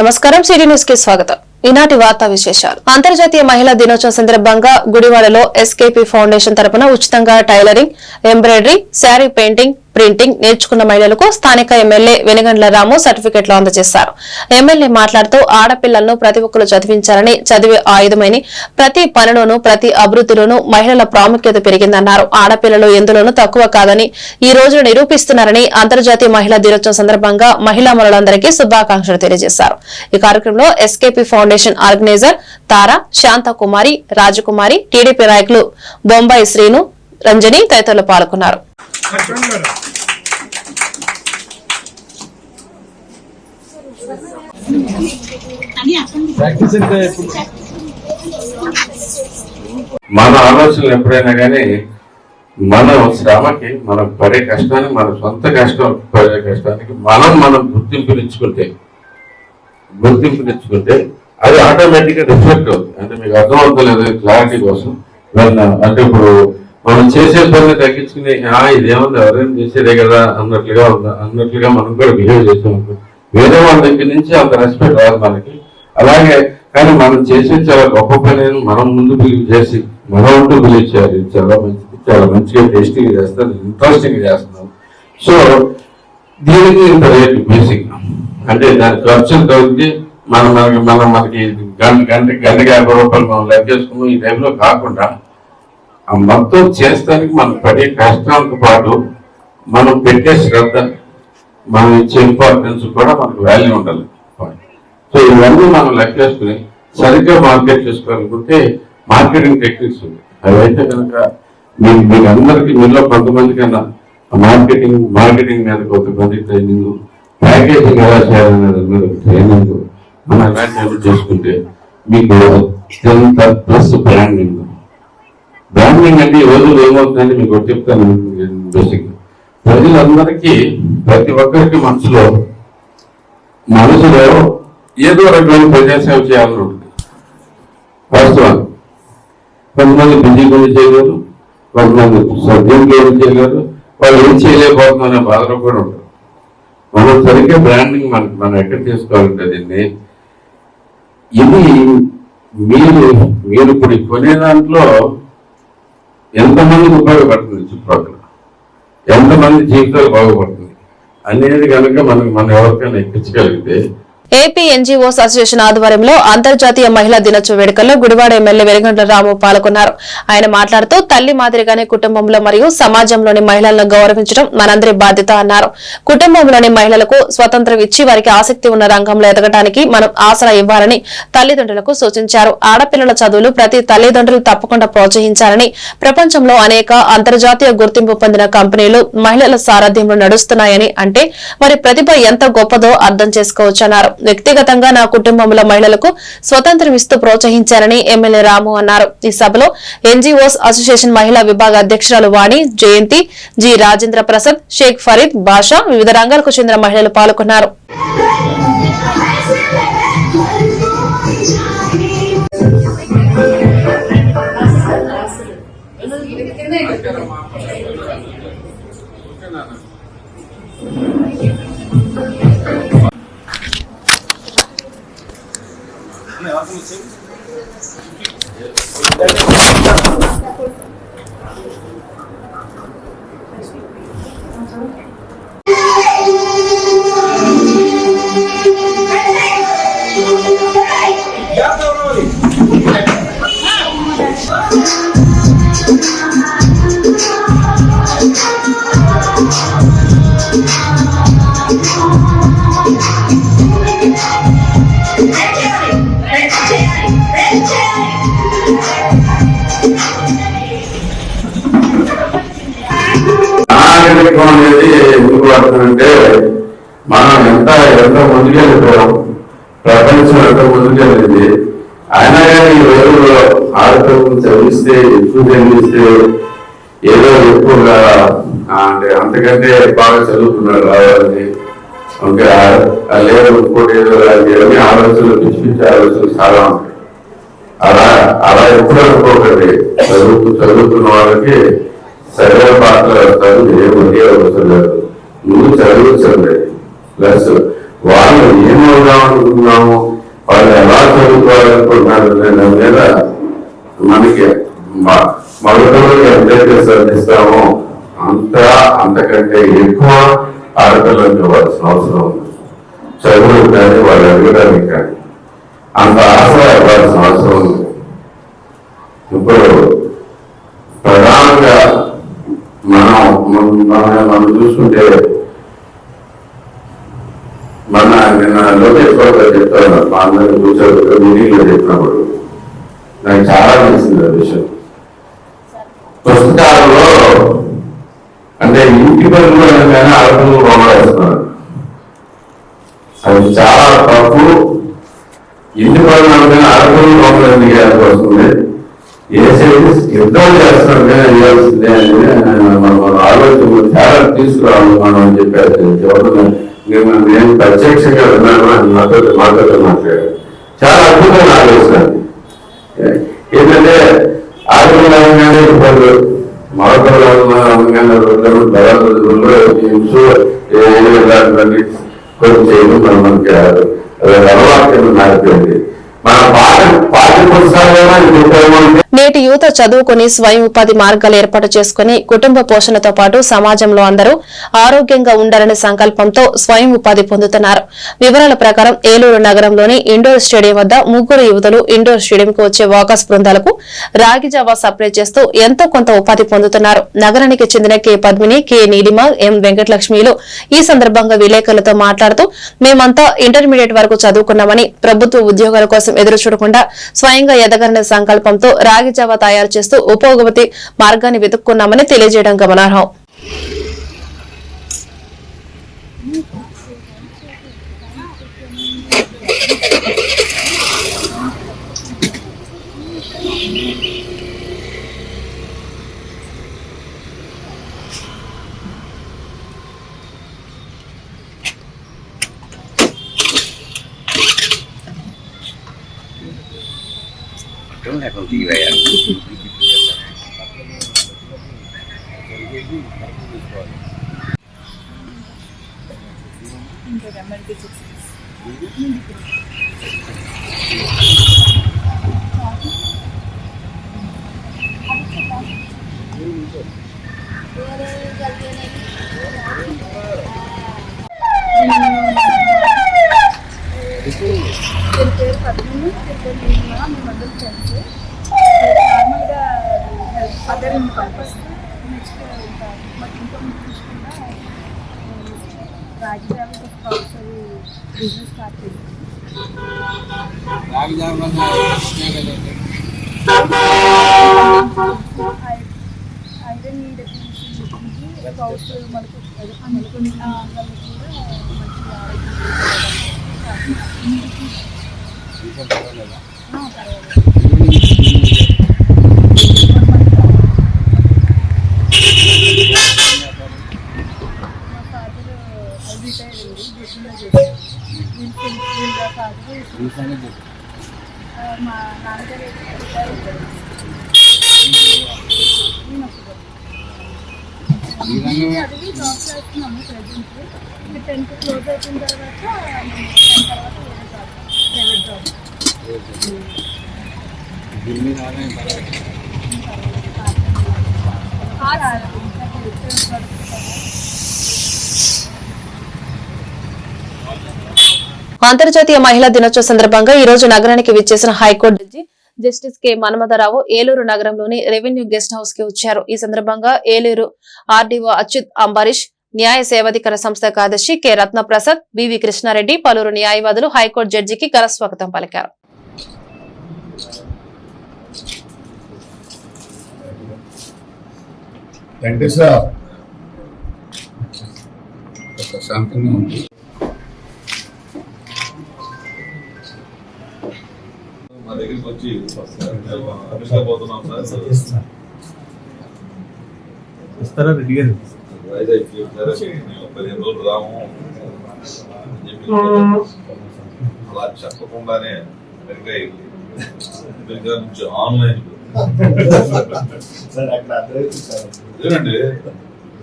నమస్కారం, city news కి స్వాగతం. ఈనాటి వార్తా విశేషాలు. అంతర్జాతీయ మహిళా దినోత్సవం సందర్భంగా గుడివాడలో ఎస్కేపీ ఫౌండేషన్ తరపున ఉచితంగా tailoring, embroidery, sari painting, printing నేర్చుకున్న మహిళలకు స్థానిక ఎమ్మెల్యే వెనుగండ్ల రాము సర్టిఫికెట్లు అందజేశారు. ఎమ్మెల్యే మాట్లాడుతూ ఆడపిల్లలను ప్రతి ఒక్కరు చదివించాలని, చదివే ఆయుధమని, ప్రతి పనిలోనూ ప్రతి అభివృద్ధిలోనూ మహిళల ప్రాముఖ్యత పెరిగిందన్నారు. ఆడపిల్లలు ఎందులోనూ తక్కువ కాదని ఈ రోజు నిరూపిస్తున్నారని అంతర్జాతీయ మహిళా దినోత్సవం సందర్భంగా మహిళా మనులందరికీ శుభాకాంక్షలు తెలియజేశారు. ఈ కార్యక్రమంలో ఎస్కేపీ ఫౌండేషన్ ఆర్గనైజర్ తారా, శాంతకుమారి, రాజకుమారి, టీడీపీ నాయకులు బొంబాయి శ్రీను, రంజని తదితరులు పాల్గొన్నారు. మన ఆలోచనలు ఎప్పుడైనా కానీ మన శ్రమకి, మన పడే కష్టానికి, మన సొంత పడే కష్టానికి మనం గుర్తింపునిచ్చుకుంటే అది ఆటోమేటిక్ గా రిఫ్లెక్ట్ అవుతుంది. అంటే మీకు అర్థం అవుతలేదు క్లారిటీ కోసం. అంటే ఇప్పుడు మనం చేసే పనులు తగ్గించుకుని ఇదేముంది ఎవరైనా చేసేదే కదా అన్నట్లుగా మనం కూడా బిహేవ్ చేసాం. వేరే వాళ్ళ దగ్గర నుంచి అంత రెస్పెక్ట్ రాదు మనకి. అలాగే కానీ మనం చేసే చాలా గొప్ప పని మనం ముందు బిలీవ్ చేసి మనం అంటూ బిలీవ్ చేయాలి. చాలా మంచిది, చాలా మంచిగా టేస్టీగా చేస్తాం, ఇంట్రెస్టింగ్ చేస్తున్నాం. సో దీనికి ఇంత రేటు బేసిక్ అంటే దాని ఖర్చులు తగ్గి మనకి గంటకి 50 రూపాయలు మనం లెక్కేసుకున్నాం. ఈ టైంలో కాకుండా ఆ మొత్తం చేస్తానికి మనం పడే కష్టాలతో పాటు మనం పెట్టే శ్రద్ధ, మనం ఇచ్చే ఇంపార్టెన్స్ కూడా మనకు వాల్యూ ఉండాలి. సో ఇవన్నీ మనం లెక్కేసుకుని సరిగ్గా మార్కెట్ చేసుకోవాలనుకుంటే మార్కెటింగ్ టెక్నిక్స్ ఉంది. అవైతే కనుక మీకు అందరికీ మీలో కొంతమంది కన్నా మార్కెటింగ్ మీద కొంతమంది ట్రైనింగ్, ప్యాకేజింగ్ ఎలా చేయాలనేది మీద ట్రైనింగ్ మనం అలాంటి చేసుకుంటే మీకు అత్యంత ప్లస్ బ్రాండింగ్ అంటే ఈ రోజులు ఏమవుతుందంటే మీకు చెప్తాను. బేసిక్ ప్రజలందరికీ, ప్రతి ఒక్కరికి మనసులో ఏదో రకమైన ప్రజాసేవ చేయాలని ఉంటుంది. వాస్తవాన్ని కొంతమంది బిజీగా చేయలేరు, కొంతమంది సభ్యులు చేయలేరు, వాళ్ళు ఏం చేయలేకపోతున్నారనే బాధలో కూడా ఉంటారు. మనం సరిగ్గా బ్రాండింగ్ మనం ఎక్కడ చేసుకోవాలంటే దీన్ని ఇది మీరు ఇప్పుడు కొనే దాంట్లో ఎంతమందికి ఉపయోగపడుతుంది, చుట్టుపక్కల ఎంతమంది జీవితాలు బాగుపడుతుంది అనేది కనుక మనం ఎవరికైనా ఎక్కించగలిగితే. ఏపీ ఎన్జీఓస్ అసోసియేషన్ ఆధ్వర్యంలో అంతర్జాతీయ మహిళా దినోత్సవ వేడుకల్లో గుడివాడ ఎమ్మెల్యే వెనుగండ్ల రాము పాల్గొన్నారు. ఆయన మాట్లాడుతూ తల్లి మాదిరిగానే కుటుంబంలో మరియు సమాజంలోని మహిళలను గౌరవించడం మనందరి బాధ్యత అన్నారు. కుటుంబంలోని మహిళలకు స్వతంత్రం ఇచ్చి వారికి ఆసక్తి ఉన్న రంగంలో ఎదగడానికి మనం ఆసరా ఇవ్వాలని తల్లిదండ్రులకు సూచించారు. ఆడపిల్లల చదువులు ప్రతి తల్లిదండ్రులు తప్పకుండా ప్రోత్సహించాలని, ప్రపంచంలో అనేక అంతర్జాతీయ గుర్తింపు పొందిన కంపెనీలు మహిళల సారథ్యంలో నడుస్తున్నాయని, అంటే వారి ప్రతిభ ఎంత గొప్పదో అర్థం చేసుకోవచ్చన్నారు. వ్యక్తిగతంగా నా కుటుంబంలో మహిళలకు స్వతంత్రం ఇస్తూ ప్రోత్సహించారని ఎమ్మెల్యే రాము అన్నారు. ఈ సభలో ఎన్జీఓస్ అసోసియేషన్ మహిళా విభాగ అధ్యక్షురాలు వాణి, జయంతి, జి రాజేంద్ర ప్రసాద్, షేక్ ఫరీద్, బాషా, వివిధ రంగాలకు చెందిన మహిళలు పాల్గొన్నారు. అనేది ఎందుకు పడుతుందంటే మనం ఎంత ముందుకెళ్ళిపోయాం, ప్రపంచం ఎంత ముందుకెళ్ళింది. అయినా కానీ ఈ రోజుల్లో ఆడపిల్లలను ఎక్కువ చదివిస్తే ఏదో ఎక్కువగా అంటే అంతకంటే బాగా చదువుకున్నాడు రావాలని, ఇంకా లేదు ఇంకోటి ఏదో చేయడమే ఆలోచనలు, పిచ్చి పిచ్చి ఆలోచనలు చాలా ఉంటాయి. అలా ఎప్పుడు అనుకోకండి. చదువుతున్న వాళ్ళకి సరైన పాత్ర వేస్తారు, ఏ అవసరం లేదు. ముందు చదివించండి. ప్లస్ వాళ్ళు ఏమవుదామనుకున్నాము, వాళ్ళు ఎలా చదువుకోవాలనుకుంటున్నారు దాని మీద మనకి మగపిల్లలకి ఎంతైతే శ్రద్ధిస్తామో అంతకంటే ఎక్కువ ఆడపిల్లలకి ఇవ్వాల్సిన అవసరం ఉంది. చదువులకు కానీ వాళ్ళు అడగడానికి కానీ అంత ఆశ ఇవ్వాల్సిన అవసరం ఉంది. ఇప్పుడు ప్రధానంగా మనం చూసుకుంటే నిన్న లోకేష్ బాబు గారు చెప్తాను, మా అందరినీ కూర్చోబెట్టి మీటింగ్ లో చెప్పినప్పుడు నాకు చాలా నచ్చింది ఆ విషయం. పుస్తకాలలో అంటే ఇంటి పనులు అనగానే అర్థంలో బొమ్మలేస్తున్నారు. అది చాలా తప్పు. ఇంటి పనులు అనగానే అర్థంలో బొమ్మలు ఎందుకు వేయాల్సి వస్తుంది? యుద్ధం చేస్తున్నాం కానీ వేయాల్సిందే అనేది మనం ఆలోచన చాలా తీసుకురావాలి మనం అని చెప్పారు. నేను ప్రత్యక్షంగా విన్నాను, అని మాతో మాట్లాడారు. చాలా అద్భుతమైన ఆలోచన. ఏంటంటే ఆరోగ్యంగానే ఇప్పుడు మరొకరు కొంచెం చేయడం మనకి అలవాటు మారిపోయింది. మన పాఠ్య పుస్తకాలు నేటి యువత చదువుకుని స్వయం ఉపాధి మార్గాలు ఏర్పాటు చేసుకుని కుటుంబ పోషణతో పాటు సమాజంలో అందరూ ఆరోగ్యంగా ఉండాలనే సంకల్పంతో స్వయం ఉపాధి పొందుతున్నారు. వివరాల ప్రకారం ఏలూరు నగరంలోని ఇండోర్ స్టేడియం వద్ద 3 యువతులు ఇండోర్ స్టేడియంకు వచ్చే వాకర్స్ బృందాలకు రాగి జావా సప్లై చేస్తూ ఎంతో కొంత ఉపాధి పొందుతున్నారు. నగరానికి చెందిన కె పద్మిని, కె నీలిమ, ఎం వెంకటలక్ష్మిలు ఈ సందర్భంగా విలేకరులతో మాట్లాడుతూ మేమంతా ఇంటర్మీడియట్ వరకు చదువుకున్నామని, ప్రభుత్వ ఉద్యోగాల కోసం ఎదురు చూడకుండా స్వయంగా ఎదగాలనే సంకల్పంతో రాగి జావా తయారు చేస్తూ ఉపయోగవతి మార్గాన్ని వెతుక్కున్నామని తెలియజేయడం గమనార్హం. పేరు పద్మిని, మేమందరం ఫ్రెండ్స్. నార్మల్గా అదర్ ఇన్ పర్పస్. నెక్స్ట్ మాకు ఇన్కమ్ చూసుకుంటా రాగి జావా కంపల్సరీ బిజినెస్ స్టార్ట్ చేసాం. ఐరన్ డెఫిషియన్సీ స్పౌస్ మనకు వాళ్ళకి కూడా మంచి మా నాన్నగారు చదివి జాబ్ చేస్తున్నాము ప్రజెంట్. 10th క్లోజ్ అయిపోయిన తర్వాత వేరే జాబ్ అంతర్జాతీయ మహిళా దినోత్సవ సందర్భంగా ఈ రోజు నగరానికి విచ్చేసిన high court judge justice K Manmatha Rao Eluru నగరంలోని రెవెన్యూ గెస్ట్ హౌస్ కి వచ్చారు. ఈ సందర్భంగా ఏలూరు ఆర్డీఓ అచ్యుత్ అంబరీష్, న్యాయ సేవాధికార సంస్థ కార్యదర్శి కె రత్నప్రసాద్, బివి కృష్ణారెడ్డి, పలువురు న్యాయవాదులు హైకోర్టు జడ్జికి ఘన స్వాగతం పలికారు. మా దగ్గరికి వచ్చి పోతున్నాం సార్ ఇస్తారా రెడీ గారు వైజాగ్ 15 రోజులు రాము అని చెప్పి అలా చెప్పకుండానే అమెరికా నుంచి ఆన్లైన్ ఏనండి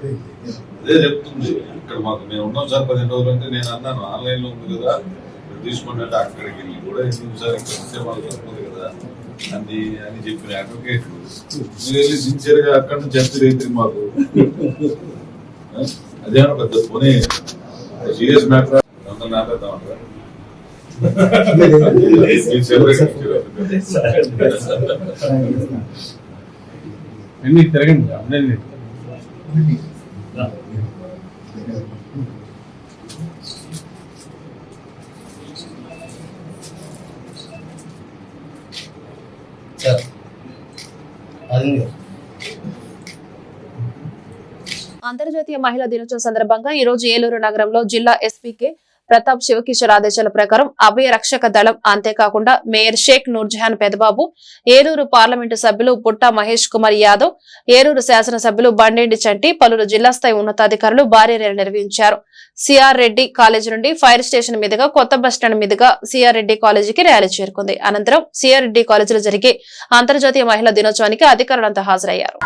అదే చెప్తుంది. ఇక్కడ మాకు మేము ఉన్నాం సార్ 15 రోజులు అంటే నేను అన్నాను ఆన్లైన్ లో ఉంది కదా తీసుకోండి అంటే అక్కడికి వెళ్ళి కూడా ఎందుకు సార్ ఇక్కడ వస్తే వాళ్ళకి వస్తుంది కదా అని చెప్పిన అడ్వకేట్లు మీరు వెళ్ళి సిన్సియర్ గా అక్కడ నుంచి చర్చ రైతు మాకు అదేమో పెద్ద పోనీ సీరియస్ మ్యాటర్ అంతా మాట్లాడతామంటారా తిరగండి అన్నీ అంతర్జాతీయ మహిళా దినోత్సవం సందర్భంగా ఈ రోజు ఏలూరు నగరంలో జిల్లా ఎస్పీకే ప్రతాప్ శివకిషోర్ ఆదేశాల ప్రకారం అభయ రక్షక దళం అంతేకాకుండా మేయర్ షేక్ నూర్జహాన్ పెదబాబు, ఏలూరు పార్లమెంటు సభ్యులు పుట్టా మహేష్ కుమార్ యాదవ్, ఏలూరు శాసనసభ్యులు బండేండి చంటి, పలువురు జిల్లా స్థాయి ఉన్నతాధికారులు భారీ ర్యాలీ నిర్వహించారు. సిఆర్ రెడ్డి కాలేజీ నుండి ఫైర్ స్టేషన్ మీదుగా కొత్త బస్టాండ్ మీదుగా సిఆర్ రెడ్డి కాలేజీకి ర్యాలీ చేరుకుంది. అనంతరం సిఆర్ రెడ్డి కాలేజీలో జరిగే అంతర్జాతీయ మహిళా దినోత్సవానికి అధికారులంతా హాజరయ్యారు.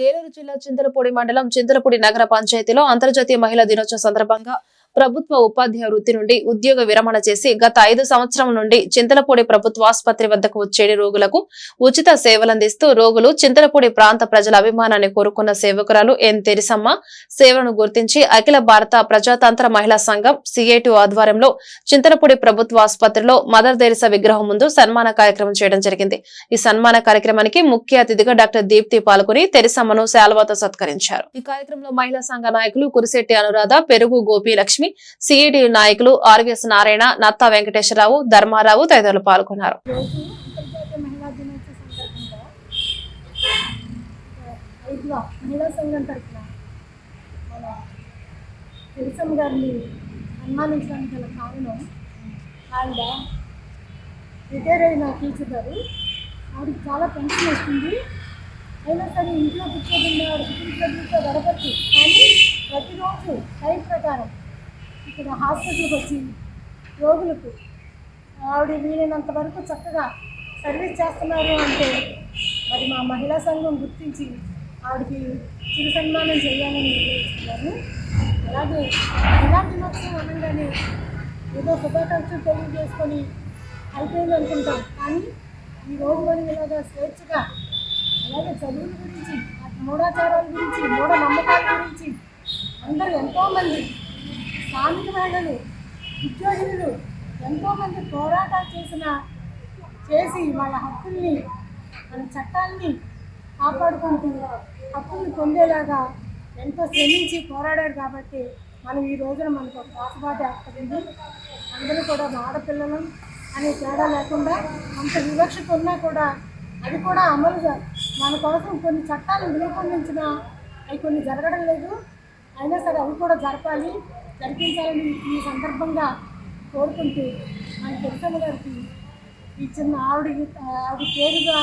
ఏలూరు జిల్లా చింతలపూడి మండలం చింతలపూడి నగర పంచాయతీలో అంతర్జాతీయ మహిళా దినోత్సవం సందర్భంగా ప్రభుత్వ ఉపాధ్యాయ వృత్తి నుండి ఉద్యోగ విరమణ చేసి గత 5 సంవత్సరం నుండి చింతలపూడి ప్రభుత్వ ఆసుపత్రి వద్దకు వచ్చే రోగులకు ఉచిత సేవలందిస్తూ రోగులు చింతలపూడి ప్రాంత ప్రజల అభిమానాన్ని కోరుకున్న సేవకురాలు ఎన్ తెరిసమ్మ సేవలను గుర్తించి అఖిల భారత ప్రజాతంత్ర మహిళా సంఘం సిఐటి ఆధ్వర్యంలో చింతలపూడి ప్రభుత్వ ఆసుపత్రిలో మదర్ తెరిసా విగ్రహం ముందు సన్మాన కార్యక్రమం చేయడం జరిగింది. ఈ సన్మాన కార్యక్రమానికి ముఖ్య అతిథిగా డాక్టర్ దీప్తి పాల్గొని తెరిసమ్మను శాల్వాతో సత్కరించారు. ఈ కార్యక్రమంలో మహిళా సంఘ నాయకులు కురిశెట్టి అనురాధ, పెరుగు గోపి లక్ష్మి, సిఐటి నాయకులు ఆర్వీఎస్ నారాయణ, నత్తా వెంకటేశ్వరరావు, ధర్మారావు తదితరులు పాల్గొన్నారు. మహిళా సంఘం తరఫున మన తెరిసమ్మ గారిని సన్మానించడానికి గల కారణం ఆవిడ రిటైర్ అయిన టీచర్ గారు. ఆవిడకి చాలా పెన్షన్ వస్తుంది, అయినా సరే ఇంట్లో కూర్చోకుండా ఆవిడ కుటుంబ గడపచ్చు. కానీ ప్రతిరోజు టైం ప్రకారం ఇక్కడ హాస్పిటల్కి వచ్చి రోగులకు ఆవిడ వీలైనంత వరకు చక్కగా సర్వీస్ చేస్తున్నారు అంటే మరి మా మహిళా సంఘం గుర్తించి ఆవిడకి చిరు సన్మానం చేయాలని నిర్ణయించుకున్నాను. అలాగే మహిళా దినోత్సవం అనగానే ఏదో శుభాకాంక్షలు తెలియజేసుకొని అయిపోయింది అనుకుంటాం. కానీ ఈ రోజు మనం ఇలాగా స్వేచ్ఛగా అలాగే చదువుల గురించి, మూఢాచారాల గురించి, మూఢనమ్మకాల గురించి అందరూ ఎంతోమంది స్థానిక మహిళలు, ఉద్యోగులు ఎంతోమంది పోరాటాలు చేసి వాళ్ళ హక్కుల్ని, మన చట్టాలని కాపాడుకుంటూ హక్కుల్ని పొందేలాగా ఎంతో శ్రమించి పోరాడారు. కాబట్టి మనం ఈ రోజున మనకు ఒక ఆశబాట ఏర్పడింది. అందరూ కూడా ఆడపిల్లలు అనే తేడా లేకుండా అంత వివక్షత ఉన్నా కూడా అది కూడా అమలుగా మన కోసం కొన్ని చట్టాలను రూపొందించినా అవి కొన్ని జరగడం లేదు. అయినా సరే అవి కూడా జరిపించాలని ఈ సందర్భంగా కోరుకుంటూ మన తెరిసమ్మ గారికి ఈ చిన్న ఆవిడ పేరుగా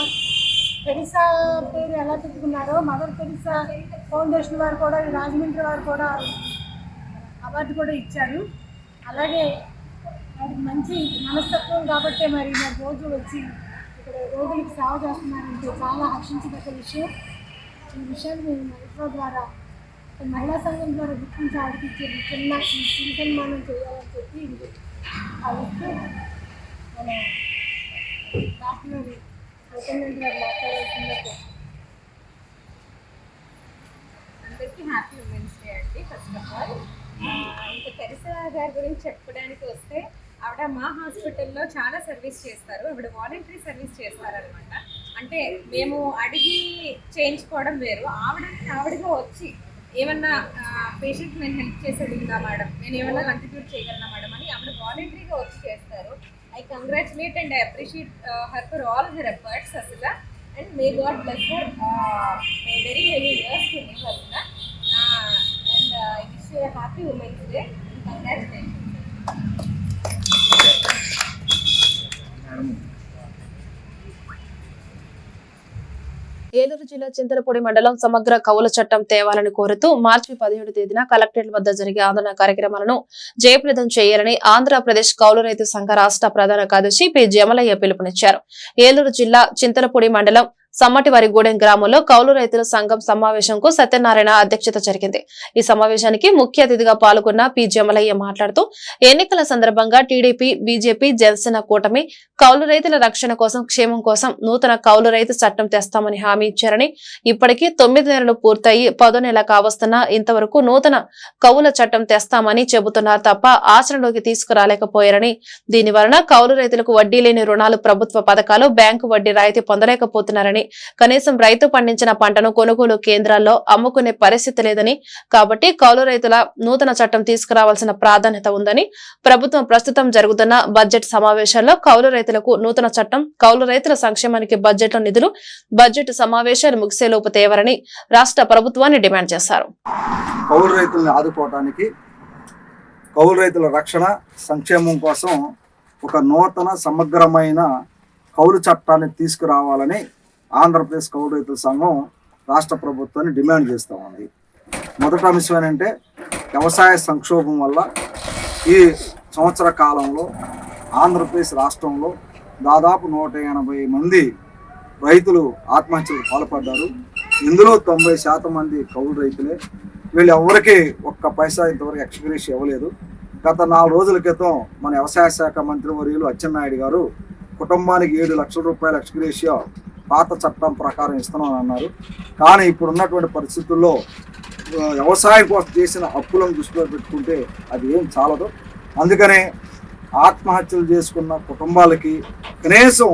తెరిసా పేరు ఎలా పెట్టుకున్నారో మదర్ తెరిసా ఫౌండేషన్ వారు కూడా, రాజమండ్రి వారు కూడా అవార్డు కూడా ఇచ్చారు. అలాగే వారికి మంచి మనస్తత్వం కాబట్టి మరి రోజు వచ్చి ఇక్కడ రోగులకు సేవ చేస్తున్నారంటే చాలా హర్షించదగ్గ విషయం. ఈ విషయాన్ని మహిళ ద్వారా, మహిళా సంఘం ద్వారా గుర్తించి ఆడిపించే చిన్న చిరు సన్మానం చేయాలని చెప్పి భావిస్తూ మన డాక్టర్ సౌకర్యం గారు మాట్లాడాల్సిందే. అందరికీ హ్యాపీ ఉమెన్స్ డే అండి. ఫస్ట్ ఆఫ్ ఆల్ ఇంకా తెరిసా గారి గురించి చెప్పడానికి వస్తే ఆవిడ మా హాస్పిటల్లో చాలా సర్వీస్ చేస్తారు. ఆవిడ వాలంటరీ సర్వీస్ చేస్తారనమాట. అంటే మేము అడిగి చేయించుకోవడం వేరు, ఆవిడగా వచ్చి ఏమన్నా పేషెంట్ నేను హెల్ప్ చేసేది ఉందా మేడం, నేను ఏమన్నా కంట్రిబ్యూట్ చేయగలనా మేడం అని ఆవిడ వాలంటరీగా వచ్చి చేస్తారు. I congratulate and I appreciate her for all her efforts, Asila, and may God bless her. May very many years to live, Asila. And I wish you a happy Women's Day. Congratulations. Eluru జిల్లా చింతలపూడి మండలం సమగ్ర కౌల చట్టం తేవాలని కోరుతూ మార్చి 17 తేదీన collectorate వద్ద జరిగే ఆందోళన కార్యక్రమాలను జయప్రదం చేయాలని ఆంధ్రప్రదేశ్ కౌలు రైతు సంఘ రాష్ట్ర ప్రధాన కార్యదర్శి పి జమలయ్య పిలుపునిచ్చారు. ఏలూరు జిల్లా చింతలపూడి మండలం సమ్మటివారిగూడెం గ్రామంలో కౌలు రైతుల సంఘం సమావేశంకు సత్యనారాయణ అధ్యక్షత జరిగింది. ఈ సమావేశానికి ముఖ్య అతిథిగా పాల్గొన్న పి జమలయ్య మాట్లాడుతూ ఎన్నికల సందర్భంగా టీడీపీ, బీజేపీ, జనసేన కూటమి కౌలు రైతుల రక్షణ కోసం, క్షేమం కోసం నూతన కౌలు రైతు చట్టం తెస్తామని హామీ ఇచ్చారని, ఇప్పటికీ 9 నెలలు పూర్తయి 10వ నెల కావస్తున్నా ఇంతవరకు నూతన కౌల చట్టం తెస్తామని చెబుతున్నారు తప్ప ఆచరణలోకి తీసుకురాలేకపోయారని, దీని వలన కౌలు రైతులకు వడ్డీ లేని రుణాలు, ప్రభుత్వ పథకాలు, బ్యాంకు వడ్డీ రాయితీ పొందలేకపోతున్నారని, కనీసం రైతు పండించిన పంటను కొనుగోలు కేంద్రాల్లో అమ్ముకునే పరిస్థితి లేదని, కాబట్టి కౌలు రైతుల నూతన చట్టం తీసుకురావాల్సిన ప్రాధాన్యత ఉందని, ప్రభుత్వం ప్రస్తుతం జరుగుతున్న బడ్జెట్ సమావేశాల్లో కౌలు రైతులకు నూతన చట్టం, కౌలు రైతుల సంక్షేమానికి బడ్జెట్లో నిధులు, బడ్జెట్ సమావేశాలు ముగిసేలోపు తేవాలని రాష్ట్ర ప్రభుత్వాన్ని డిమాండ్ చేశారు. కౌలు రైతులను ఆదుకోవడానికి, కౌలు రైతుల రక్షణ, సంక్షేమం కోసం ఒక నూతన సమగ్రమైన కౌలు చట్టాన్ని తీసుకురావాలని ఆంధ్రప్రదేశ్ కౌలు రైతుల సంఘం రాష్ట్ర ప్రభుత్వాన్ని డిమాండ్ చేస్తూ ఉంది. మొదటి అంశం ఏంటంటే, వ్యవసాయ సంక్షోభం వల్ల ఈ సంవత్సర కాలంలో ఆంధ్రప్రదేశ్ రాష్ట్రంలో దాదాపు 180 మంది రైతులు ఆత్మహత్యలకు పాల్పడ్డారు. ఇందులో 90% మంది కౌలు రైతులే. వీళ్ళు ఎవరికి ఒక్క పైసా ఇంతవరకు ఎక్స్గ్రేషియా ఇవ్వలేదు. గత 4 రోజుల క్రితం మన వ్యవసాయ శాఖ మంత్రి వర్యులు అచ్చెన్నాయుడు గారు కుటుంబానికి 7 లక్షల రూపాయల ఎక్స్గ్రేషియా పాత చట్టం ప్రకారం ఇస్తున్నామని అన్నారు. కానీ ఇప్పుడు ఉన్నటువంటి పరిస్థితుల్లో వ్యవసాయం కోసం చేసిన అప్పులను దృష్టిలో పెట్టుకుంటే అది ఏం చాలదు. అందుకనే ఆత్మహత్యలు చేసుకున్న కుటుంబాలకి కనీసం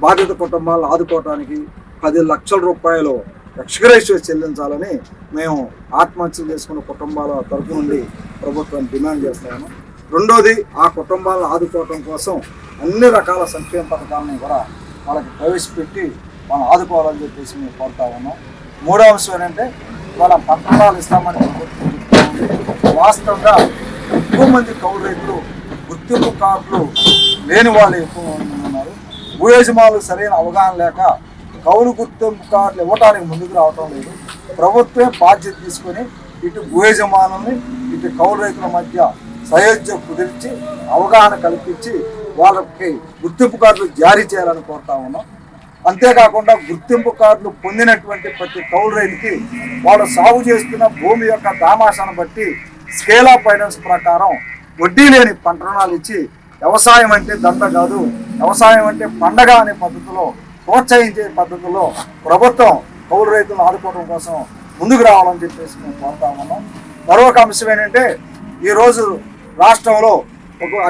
బాధిత కుటుంబాలను ఆదుకోవడానికి 10 లక్షల రూపాయలు ఎక్స్గ్రేషియా చెల్లించాలని మేము ఆత్మహత్యలు చేసుకున్న కుటుంబాల తరఫు నుండి ప్రభుత్వాన్ని డిమాండ్ చేస్తున్నాము. రెండోది, ఆ కుటుంబాలను ఆదుకోవడం కోసం అన్ని రకాల సంక్షేమ పథకాలను కూడా వాళ్ళకి ప్రవేశపెట్టి మనం ఆదుకోవాలని చెప్పేసి మేము కోరుతా ఉన్నాం. మూడో అంశం ఏంటంటే, వాళ్ళ పత్రాలు ఇస్తామని వాస్తవంగా ఎక్కువ మంది కౌలు రైతులు గుర్తింపు కార్డులు లేని వాళ్ళు ఎక్కువ మంది ఉన్నారు. భూ యజమానులు సరైన అవగాహన లేక కౌలు గుర్తింపు కార్డులు ఇవ్వడానికి ముందుకు రావటం లేదు. ప్రభుత్వమే బాధ్యత తీసుకొని ఇటు భూ యజమానుల్ని, ఇటు కౌలు రైతుల మధ్య సయోధ్య కుదిర్చి అవగాహన కల్పించి వాళ్ళకి గుర్తింపు కార్డులు జారీ చేయాలని కోరుతా ఉన్నాం. అంతేకాకుండా గుర్తింపు కార్డులు పొందినటువంటి ప్రతి కౌలు రైతుకి వాళ్ళు సాగు చేస్తున్న భూమి యొక్క దామాషాన్ని బట్టి స్కేల్ ఆఫ్ ఫైనాన్స్ ప్రకారం వడ్డీ లేని పంట రుణాలు ఇచ్చి వ్యవసాయం అంటే దండ కాదు, వ్యవసాయం అంటే పండగ అనే పద్ధతిలో, ప్రోత్సహించే పద్ధతిలో ప్రభుత్వం కౌలు రైతులను ఆదుకోవడం కోసం ముందుకు రావాలని చెప్పేసి మేము కోరుతా ఉన్నాం. మరొక అంశం ఏంటంటే, ఈరోజు రాష్ట్రంలో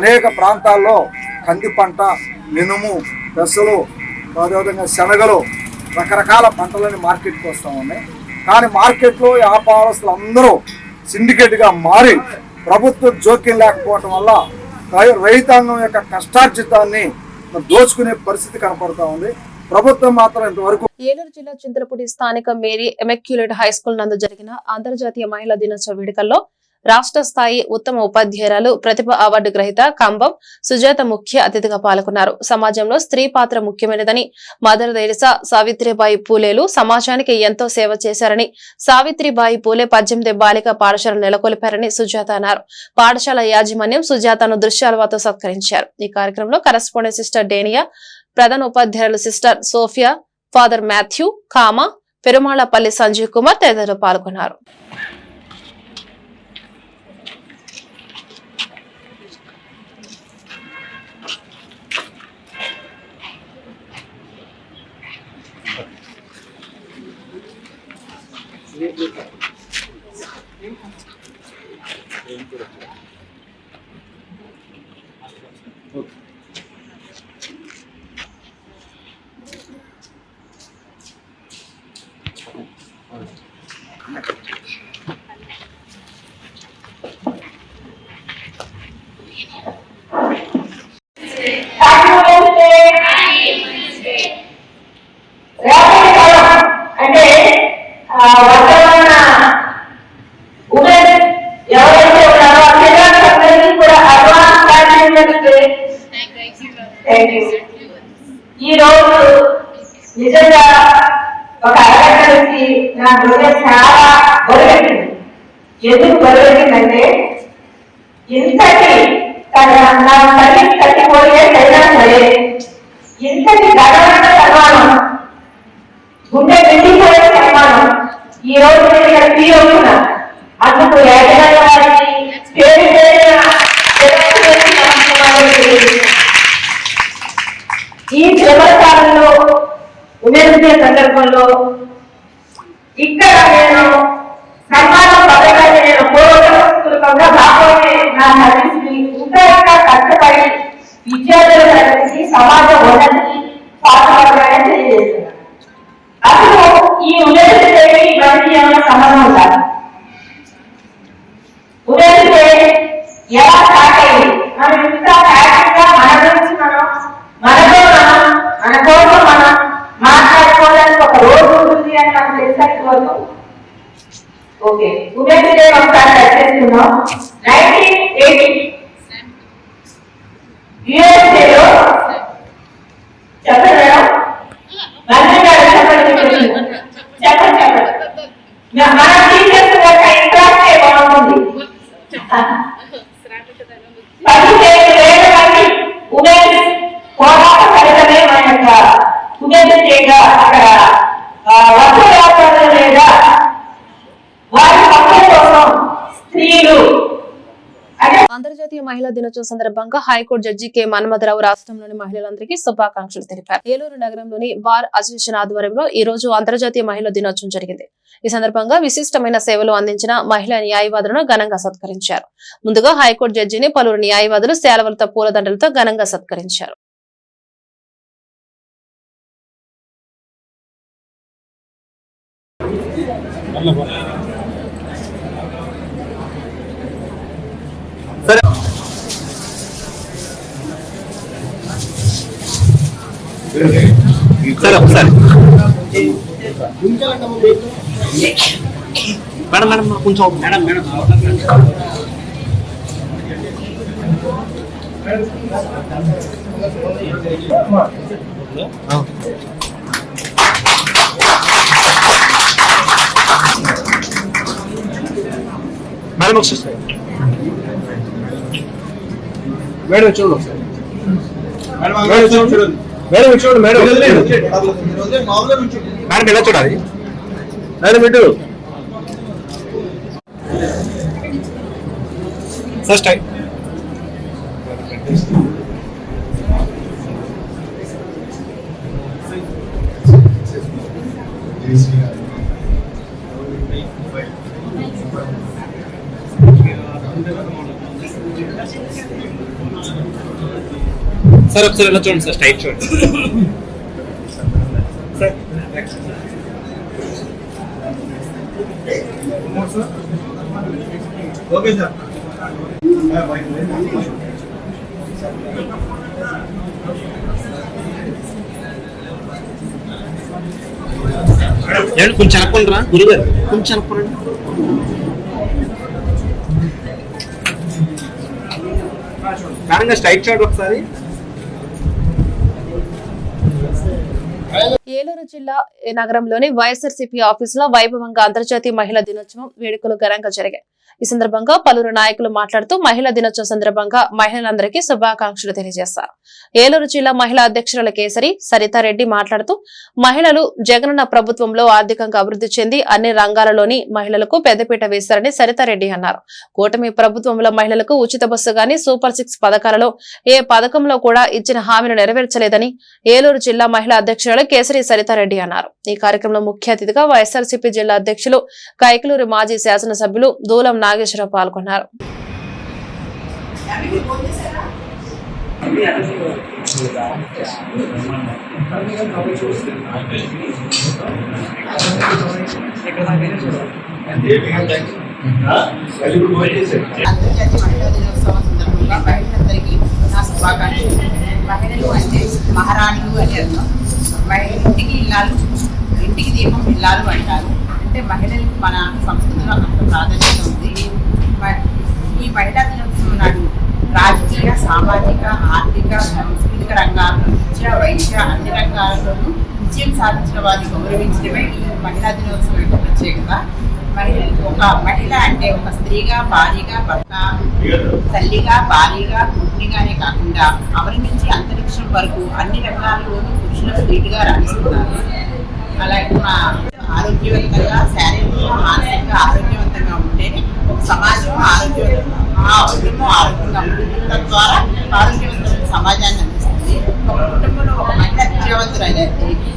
అనేక ప్రాంతాల్లో కంది పంట, మినుము, పెసలు, అదేవిధంగా శనగలు, రకరకాల పంటలని మార్కెట్కి వస్తూ ఉన్నాయి. కానీ మార్కెట్లో వ్యాపారస్తులు అందరూ సిండికేట్గా మారి ప్రభుత్వ జోక్యం లేకపోవటం వల్ల రైతాంగం యొక్క కష్టార్జితాన్ని దోచుకునే పరిస్థితి కనపడుతూ ఉంది. ప్రభుత్వం మాత్రం ఇంతవరకు. ఏలూరు జిల్లా చింతలపూడి స్థానిక మేరీ ఎమెక్యులేట్ హై స్కూల్ నందు జరిగిన అంతర్జాతీయ మహిళా దినోత్సవ వేడుకల్లో రాష్ట్ర స్థాయి ఉత్తమ ఉపాధ్యాయురాలు, ప్రతిభ అవార్డు గ్రహీత కంబం సుజాత ముఖ్య అతిథిగా పాల్గొన్నారు. సమాజంలో స్త్రీ పాత్ర ముఖ్యమైనదని, మదర్ తెరెసా, సావిత్రిబాయి పూలేలు సమాజానికి ఎంతో సేవ చేశారని, సావిత్రిబాయి పూలే 18 బాలిక పాఠశాల నెలకొల్పారని సుజాత అన్నారు. పాఠశాల యాజమాన్యం సుజాతను దృశ్యాలతో సత్కరించారు. ఈ కార్యక్రమంలో కరెస్పాండెంట్ సిస్టర్ డేనియా, ప్రధాన ఉపాధ్యాయులు సిస్టర్ సోఫియా, ఫాదర్ మాథ్యూ, కామ, పెరుమాళ్లపల్లి సంజీవ్ కుమార్ తదితరులు పాల్గొన్నారు. Thank you. ఈ రోజు నిజంగా ఒక అరగంట నుంచి నా హృదయం చాలా బరువెట్టింది. ఎందుకు బరువెట్టిందంటే ఇంతటి నా తల్లి 34 years అయినా సరే ఇంతటి గడవడ సన్మానం, గుండె నిండిపోయే సన్మానం ఈ రోజు నేను ఇక్కడ ఫీల్ అవుతున్నా. అందుకు యాజమాన్య వారికి ఈ శ్రమల కాలంలో ఉమెన్స్ సందర్భంలో ఇక్కడ నేను సన్మానం పథకాన్ని నేను పూర్వకంగా రాబోయే నా సర్వీస్ ని ఇంకా కష్టపడి విద్యార్థుల తరగతికి సమాజ ఉన్నతికి పాల్పడాలని తెలియజేస్తున్నాను. అసలు ఈ ఉమెన్స్ డేకి ఇవన్నీ ఏమైనా సంబంధం ఉండాలి. ఉమెన్స్ డే ఎలా స్టార్ట్ అయింది? మనం ఇంత హ్యాపీగా మన గురించి మనతో మన కోసం మనం మాట్లాడుకోవడానికి ఒక రోజు ఉంటుంది అని నాకు తెలిసినంత ఓకే. ఉమెన్స్ డే ఒకసారి చేస్తున్నాం. 1980 యుఎస్ఏలో చెప్పండి మేడం, చెప్పండి మన టీచర్స్ యొక్క ఇంట్రాక్టే బాగుంటుంది. 15,000 మంది ఉమెన్స్ పోరాట ఫలితమే మన యొక్క ఉమెన్స్ డేగా అక్కడ వస్త్ర వ్యాపారం లేదా వారి హక్కుల కోసం స్త్రీలు. అంతర్జాతీయ మహిళా దినోత్సవం సందర్భంగా హైకోర్టు జడ్జి కె మన్మథరావు రాష్ట్రంలోని మహిళలందరికీ శుభాకాంక్షలు తెలిపారు. ఏలూరు నగరంలోని బార్ అసోసియేషన్ ఆధ్వర్యంలో ఈ రోజు అంతర్జాతీయ మహిళా దినోత్సవం జరిగింది. ఈ సందర్భంగా విశిష్టమైన సేవలు అందించిన మహిళా న్యాయవాదులను ఘనంగా సత్కరించారు. ముందుగా హైకోర్టు జడ్జిని పలువురు న్యాయవాదులు శాలువలతో పూలదండలతో ఘనంగా సత్కరించారు. సరే ఒకసారి మేడం మేడం కొంచెం మేడం మేడం మేడం ఒకసారి మేడం చూడండి ఒకసారి మేడం చూడండి మేడం చూడండి మేడం మేడం ఎలా చూడాలి మేడం ఇటు సార్ స్టైల్ సార్ ఒకసారి ఎలా చూడండి సార్ స్టైల్ చూడండి సార్ ఓకే సార్ కొంచెం అనుకుంటారా గురుగారు కొంచెం అనుకోండి మేడం స్ట్రైట్ చూడండి ఒకసారి. ఏలూరు జిల్లా నగరంలోని వైఎస్ఆర్సీపీ ఆఫీసులో వైభవంగా అంతర్జాతీయ మహిళా దినోత్సవం వేడుకలు ఘనంగా జరిగాయి. ఈ సందర్భంగా పలువురు నాయకులు మాట్లాడుతూ మహిళా దినోత్సవం సందర్భంగా మహిళలందరికీ శుభాకాంక్షలు తెలియజేశారు. ఏలూరు జిల్లా మహిళా అధ్యక్షురాల కేసరి సరితారెడ్డి మాట్లాడుతూ మహిళలు జగనన్న ప్రభుత్వంలో ఆర్థికంగా అభివృద్ధి చెంది అన్ని రంగాలలోని మహిళలకు పెద్దపీట వేశారని సరితారెడ్డి అన్నారు. కూటమి ప్రభుత్వంలో మహిళలకు ఉచిత బస్సు గాని సూపర్ 6 పథకాలలో ఏ పథకంలో కూడా ఇచ్చిన హామీలు నెరవేర్చలేదని ఏలూరు జిల్లా మహిళా అధ్యక్షురాలు కేసరి సరితారెడ్డి అన్నారు. ఈ కార్యక్రమంలో ముఖ్య అతిథిగా వైఎస్ఆర్సీపీ జిల్లా అధ్యక్షులు కైకలూరు మాజీ శాసనసభ్యులు దూలం నాగేశ్వరరావు పాల్గొన్నారు. అంతర్జాతీయ మహిళా దినోత్సవం సందర్భంగా మహిళలందరికీ నా శుభాకాంక్షలు. మహిళలు అంటే మహారాణులు అని అర్థం. ఇంటికి ఇల్లాలు, ఇంటికి దీపం ఇల్లాలు అంటారు. అంటే మహిళలకు మన సంస్కృతిలో అంత ప్రాధాన్యత ఉంది. ఈ మహిళా దినోత్సవం నాడు రాజకీయ, సామాజిక, ఆర్థిక, సాంస్కృతిక రంగాల దాంట్లోనూ విజయం సాధించిన వారిని గౌరవించడమే ఈ మహిళా దినోత్సవం యొక్క ప్రత్యేకత. ఒక మహిళ అంటే ఒక స్త్రీగా, భార్యగా, భర్త, తల్లిగా, భార్యగా, కుటుంబిగానే కాకుండా అవరి నుంచి అంతరిక్షం వరకు అన్ని రంగాల్లోనూ పురుషులకు ధీటుగా రాణిస్తున్నారు. అలాగే ఆరోగ్యవంతంగా, శారీరకంగా, మానసికంగా ఆరోగ్యవంతంగా ఉంటేనే ఒక సమాజం ఆరోగ్యవంతంగా ఉంటుంది. తద్వారా ఆరోగ్యవంతమైన సమాజాన్ని అందిస్తుంది. ఒక కుటుంబంలో ఒక మహిళ విజయవంతులైతే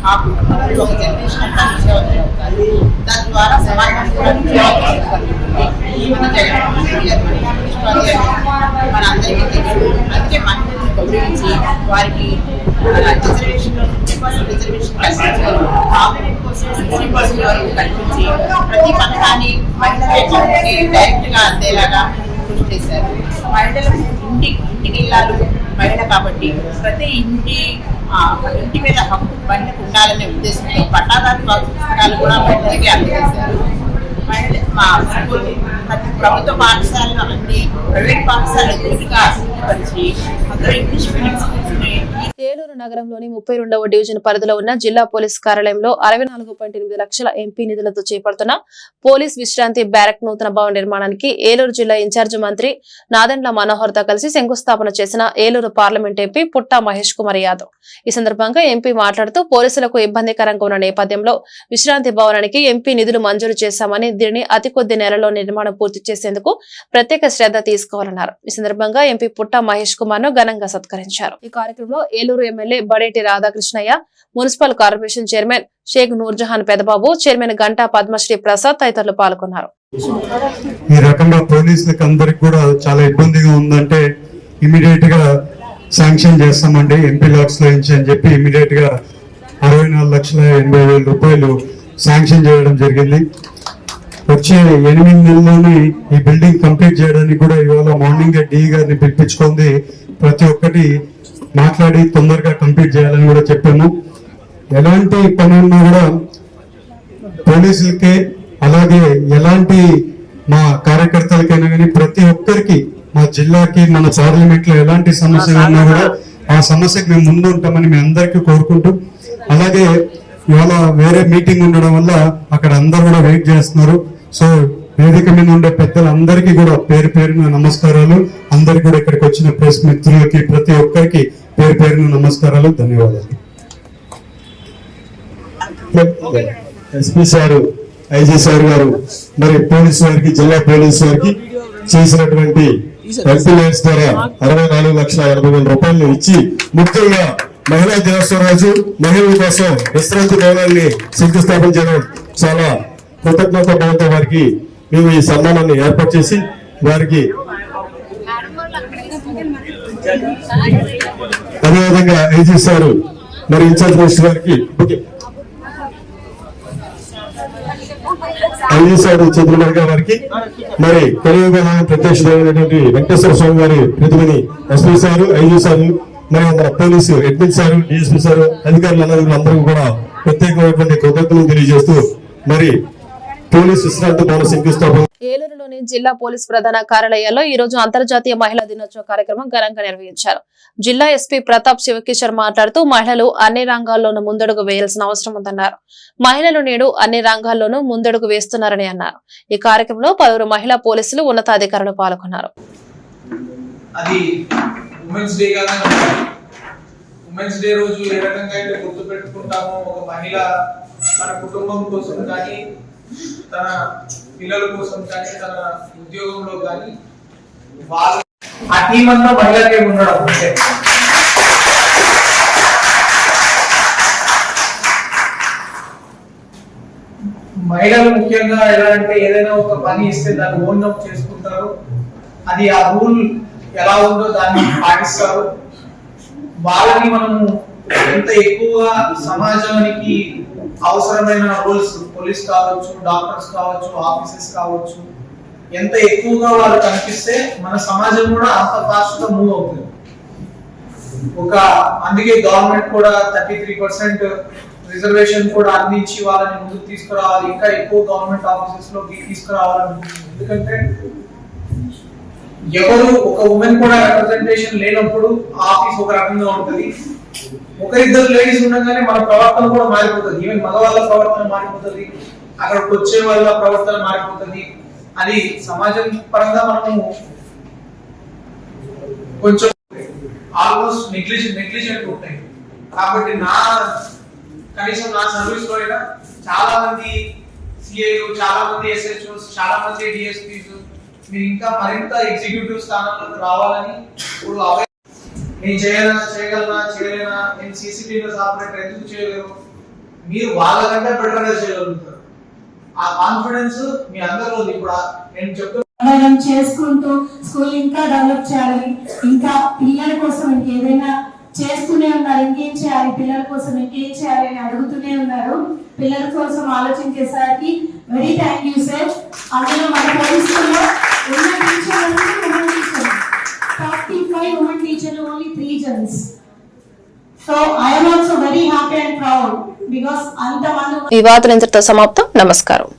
ఆ కుటుంబంలో ఒక జనరేషన్ అంతా విజయవంతులు అవుతారు. తద్వారా సమాజానికి కూడా విజయవంతం. మన జగన్మోహన్ రెడ్డి మన అందరికీ తెలుసు. అందుకే మహిళలను గౌరవించి వారికి రిజర్వేషన్ 50% రిజర్వేషన్ కల్పించారు. కాంపిటెంట్ కోసం 60% వరకు కల్పించి ప్రతి పథకాన్ని మహిళలకి డైరెక్ట్ గా అందేలాగా కృషి చేశారు. మహిళలు ఇంటికి ఇల్లాలు మహిళ కాబట్టి ప్రతి ఇంటి మీద హక్కు మహిళకు ఉండాలనే ఉద్దేశంతో పట్టాదారు పుస్తకాలు కూడా మహిళలకి అందజేశారు. మహిళలు మా స్కూల్ ప్రతి ప్రభుత్వ పాఠశాలలో అన్ని ప్రైవేట్ పాఠశాలలు పూర్తిగా అభివృద్ధిపరిచి అందరూ ఇంగ్లీష్ మీడియం స్కూల్స్ని ఏలూరు నగరంలోని 32వ డివిజన్ పరిధిలో ఉన్న జిల్లా పోలీస్ కార్యాలయంలో 64.8 లక్షల ఎంపీ నిధులతో చేపడుతున్న పోలీస్ విశ్రాంతి బ్యారక్ నూతన భవన నిర్మాణానికి ఏలూరు జిల్లా ఇన్ఛార్జి మంత్రి నాదెండ్ల మనోహర్ తో కలిసి శంకుస్థాపన చేసిన ఏలూరు పార్లమెంట్ ఎంపీ పుట్టా మహేష్ కుమార్ యాదవ్. ఈ సందర్భంగా ఎంపీ మాట్లాడుతూ పోలీసులకు ఇబ్బందికరంగా ఉన్న నేపథ్యంలో విశ్రాంతి భవనానికి ఎంపీ నిధులు మంజూరు చేశామని దీనిని అతి కొద్ది నెలలో నిర్మాణం పూర్తి చేసేందుకు ప్రత్యేక శ్రద్ధ తీసుకోవాలన్నారు. ఈ సందర్భంగా ఎంపీ పుట్టా మహేష్ కుమార్ ను ఘనంగా సత్కరించారు. ఈ కార్యక్రమంలో Eluru MLA Badeti Radhakrishnayya, municipal corporation chairman Sheikh Noorjahan Pedababu, chairman Ganta Padmasri Prasad తదితరులు పాల్గొన్నారు. ఈ రకంగా పోలీసులకు అందరికి కూడా చాలా ఇబ్బందిగా ఉందంటే ఇమీడియట్ గా శాంక్షన్ చేస్తామండి ఎంపీ లాక్స్ లో అని చెప్పి ఇమీడియట్ గా 64,80,000 రూపాయలు శాంక్షన్ చేయడం జరిగింది. వచ్చే 8 నెలల్లోనే ఈ బిల్డింగ్ కంప్లీట్ చేయడానికి కూడా ఇవాళ మార్నింగ్ డి గారిని పిలిపించుకుంది ప్రతి ఒక్కటి మాట్లాడి తొందరగా కంప్లీట్ చేయాలని కూడా చెప్పాము. ఎలాంటి పని ఉన్నా కూడా పోలీసులకే అలాగే ఎలాంటి మా కార్యకర్తలకైనా కానీ ప్రతి ఒక్కరికి మా జిల్లాకి మన పార్లమెంట్ లో ఎలాంటి సమస్య ఉన్నా కూడా ఆ సమస్యకు మేము ముందు ఉంటామని మీ అందరికీ కోరుకుంటూ, అలాగే ఇవాళ వేరే మీటింగ్ ఉండడం వల్ల అక్కడ అందరు కూడా వెయిట్ చేస్తున్నారు. సో వేదిక మీద ఉండే పెద్దలందరికీ కూడా పేరు పేరున నమస్కారాలు. అందరికి కూడా ఇక్కడికి వచ్చిన ప్రెస్ మిత్రులకి ప్రతి ఒక్కరికి పేరు పేరున నమస్కారాలు, ధన్యవాదాలు. ఎస్పీ సారు, ఐజీ సార్ గారు మరి పోలీసు వారికి, జిల్లా పోలీసు వారికి చేసినటువంటి ఎంపీలైన్స్ ద్వారా 64,80,000 రూపాయలు ఇచ్చి ముఖ్యంగా మహిళా దినోత్సవం రోజు మహిళల కోసం విశ్రాంతి భవనాన్ని శంకుస్థాపన చేయడం చాలా కృతజ్ఞత భావంతో వారికి మేము ఈ సన్మానాన్ని ఏర్పాటు చేసి వారికి అదేవిధంగా ఐజీ సారు మరి ఇన్ఛార్జ్ మినిస్టర్ గారికి ఐజీ సార్ చంద్రబాబు వారికి మరి కలియుగ ప్రత్యక్ష దైవమైనటువంటి వెంకటేశ్వర స్వామి వారి ప్రతిమని ఎస్పీ సారు, ఐజీ సారు, మరి మన police admin sir, DSP sir, అధికారులు అందరూ కూడా ప్రత్యేకమైనటువంటి కృతజ్ఞతలు తెలియజేస్తూ మరి పోలీసు విశ్రాంతి భవన శంకుస్థాపన. ఏలూరులోని జిల్లా పోలీస్ ప్రధాన కార్యాలయాల్లో ఈ రోజు అంతర్జాతీయ మహిళా దినోత్సవ కార్యక్రమం ఘనంగా నిర్వహించారు. జిల్లా ఎస్పీ ప్రతాప్ శివకిషోర్ మాట్లాడుతూ మహిళలు అన్ని రంగాల్లోనూ ముందడుగు వేయాల్సిన అవసరం ఉందన్నారు. మహిళలు నేడు అన్ని రంగాల్లోనూ ముందడుగు వేస్తున్నారని అన్నారు. ఈ కార్యక్రమంలో పలువురు మహిళా పోలీసులు, ఉన్నతాధికారులు పాల్గొన్నారు. ఉమెన్స్ డే రోజు ఏ రకంగా అయితే గుర్తు పెట్టుకుంటామో, ఒక మహిళ తన కుటుంబం కోసం కానీ, తన పిల్లల కోసం కానీ, తన ఉద్యోగంలో కానీ వాళ్ళు ఆ టీం అంతా మహిళకే ఉండడం. అంటే మహిళలు ముఖ్యంగా ఎలా అంటే ఏదైనా ఒక పని ఇస్తే దాన్ని ఓన్ అప్ చేసుకుంటారు. అది ఆ రూల్ ఎలా ఉందో దాన్ని పాటిస్తారు. వాళ్ళని మనము ఎంత ఎక్కువగా సమాజానికి అవసరమైన రోల్స్, పోలీస్ కావచ్చు, డాక్టర్స్ కావచ్చు, ఆఫీసర్స్ కావచ్చు, ఎంత ఎక్కువగా వాళ్ళు కనిపిస్తే మన సమాజం కూడా అంత ఫాస్ట్ గా మూవ్ అవుతుంది. అందుకే గవర్నమెంట్ కూడా 33% రిజర్వేషన్ కూడా అందించి వాళ్ళని ముందుకు తీసుకురావాలి, ఇంకా ఎక్కువ గవర్నమెంట్ ఆఫీసెస్ లోకి తీసుకురావాలనుకుంటుంది. ఎందుకంటే ఎవరు ఒక ఉమెన్ కూడా రిప్రజెంటేషన్ లేనప్పుడు ఆఫీస్ ఒక రకంగా ఉంటుంది. ఒకరిద్దరు లేడీస్ ఉండగానే మన ప్రవర్తన కూడా మారిపోతుంది. ఈవెన్ మగవాళ్ళ ప్రవర్తన మారిపోతుంది, అక్కడికి వచ్చే వాళ్ళ ప్రవర్తన మారిపోతుంది. అది సమాజం పరంగా మనము కొంచెం ఆల్మోస్ట్ నెగ్లిజెంట్ ఉంటాయి. కాబట్టి కనీసం నా సర్వీస్ లో అయినా చాలా మంది సిఐలు, చాలా మంది ఎస్హెచ్ఓస్, చాలా మంది డిఎస్పీస్ మీరు ఇంకా మరింత ఎగ్జిక్యూటివ్ స్థానంలోకి రావాలని ఇప్పుడు నేను చేయలేనా, నేను సీసీటీవీ ఆపరేటర్ ఎందుకు చేయలేరు, మీరు వాళ్ళకంటే బెటర్ గా చేయగలుగుతారు. ఆ కాన్ఫిడెన్స్ మీ అందరిలో ఉంది. ఇప్పుడు నేను చెప్తున్నా చేసుకుంటూ స్కూల్ ఇంకా డెవలప్ చేయాలి, ఇంకా పిల్లల కోసం ఇంకేదైనా చేస్తూనే ఉన్నారు. ఇంకేం చేయాలి, పిల్లల కోసం ఇంకేం చేయాలి అని అడుగుతూనే ఉన్నారు. పిల్లల కోసం ఆలోచించేసరికి వెరీ థ్యాంక్ యూ సార్. అందులో మన పోలీసులో ఉన్న టీచర్లు 45 women teachers, only 3 gents. So I am also very happy and proud because అంతమంది. ఈ వార్తలు ఇంతటితో సమాప్తం. నమస్కారం.